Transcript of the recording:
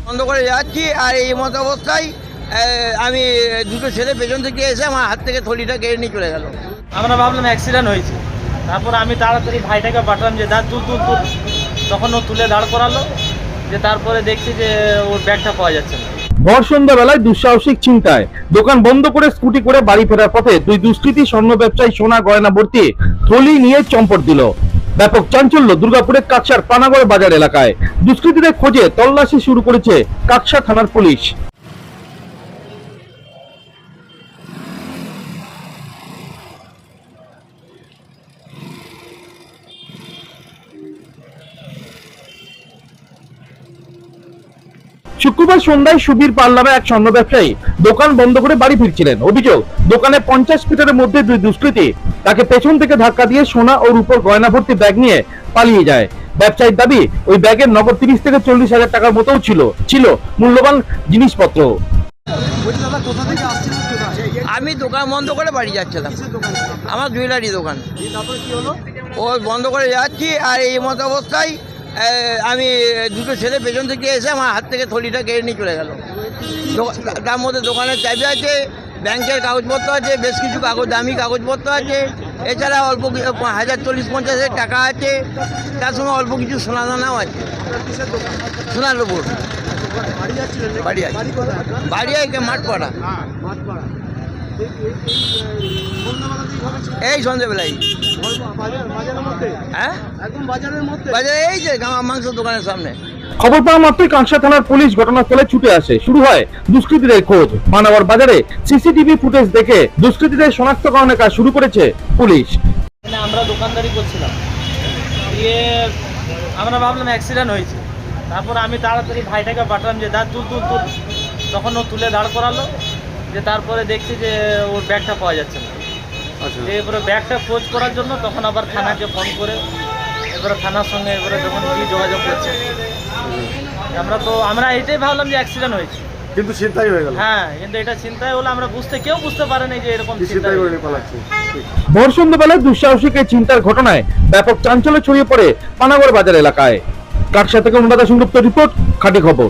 বন্ধ করে যাচ্ছি আর এই মতো অবস্থায় আমি দুটো ছেলে পেছন থেকে এসে আমার হাত থেকে থলিটা কেড়ে নিয়ে চলে গেল। আমরা ভাবলাম অ্যাক্সিডেন্ট হয়েছে, তারপর আমি তাড়াতাড়ি ভাইটাকে পাঠালাম যে দাঁড় তুল। তখন ও তুলে দাঁড় করালো, যে তারপরে দেখছি যে ওর ব্যাগটা পাওয়া যাচ্ছে না। ভর সন্ধ্যাবেলায় দুঃসাহসিক ছিনতাই, দোকান বন্ধ করে স্কুটি করে বাড়ি ফেরার পথে দুই দুষ্কৃতী স্বর্ণ ব্যবসায়ী সোনা গয়না ভর্তি থলি নিয়ে চম্পট দিল। ব্যাপক চাঞ্চল্য দুর্গাপুরের কাকসার পানাগড় বাজার এলাকায়। দুষ্কৃতীদের খোঁজে তল্লাশি শুরু করেছে কাকসা থানার পুলিশ। শুক্রবার সন্ধ্যায় সুবীর পাল নামে এক স্বর্ণ ব্যবসায়ী দোকান বন্ধ করে বাড়ি ফিরছিলেন। অভিযোগ, দোকানে 50 ফিটের মধ্যে দুই দুষ্কৃতী তাকে পেছন থেকে ধাক্কা দিয়ে সোনা ও রূপোর গয়না ভর্তি ব্যাগ নিয়ে পালিয়ে যায়। ব্যবসায়ীর দাবি, ওই ব্যাগের নগদ 30 থেকে 40 হাজার টাকার মতো ছিল মূল্যবান জিনিসপত্র। আমি দোকান বন্ধ করে বাড়ি যাচ্ছিলাম, আমার জুয়েলারি দোকান। ও বন্ধ করে যাচ্ছি আর এই মতো অবস্থায় আমি দুটো ছেলে পেছন থেকে এসে আমার হাত থেকে থলিটা কেড়ে নিয়ে চলে গেল। তার মধ্যে দোকানের চাবি আছে, ব্যাংকের কাগজপত্র আছে, বেশ কিছু দামি কাগজপত্র আছে, এছাড়া অল্প 1,40-50 টাকা আছে, তার সঙ্গে অল্প কিছু সোনা দানাও আছে। সোনার উপর বাড়ি আছে মাঠ পাড়া, এই সন্ধ্যেবেলায়। হ্যাঁ, বাজারে এই যে মাংস দোকানের সামনে। খবর পাওয়া মাত্রই কাকসা থানার পুলিশ ঘটনাস্থলে ছুটে আসে। শুরু হয় দুষ্কৃতীদের খোঁজ। পানাগড় বাজারে সিসিটিভি ফুটেজ দেখে দুষ্কৃতীদের শনাক্তকরণের কাজ শুরু করেছে পুলিশ। আমরা দোকানদারি করছিলাম, দিয়ে আমরা ভাবলাম অ্যাক্সিডেন্ট হয়েছে, তারপর আমি তাড়াতাড়ি ভাইটাকে পাঠালাম যে দাঁড় তুল। তখন ও তুলে দাঁড় করালো, যে তারপরে দেখছি যে ওর ব্যাগটা পাওয়া যাচ্ছে না। এরপরে ব্যাগটা খোঁজ করার জন্য তখন আবার থানাকে ফোন করে এবারে থানার সঙ্গে এবারে যখন কি যোগাযোগ করছে, আমরা এটাই ভাবলাম যে অ্যাক্সিডেন্ট হয়েছে, কিন্তু ছিনতাই হয়ে গেল। হ্যাঁ, কিন্তু এটা চিন্তায় হলো, আমরা কেউ বুঝতে পারেনি যে এরকম চিন্তা। ভোর সন্ধ্যাবেলায় দুঃসাহসিক এই চিন্তার ঘটনায় ব্যাপক চাঞ্চল্য ছড়িয়ে পড়ে পানাগড় বাজার এলাকায়। কাকসা থেকে অনুরাধা সংযুক্ত রিপোর্ট, খাঁটি খবর।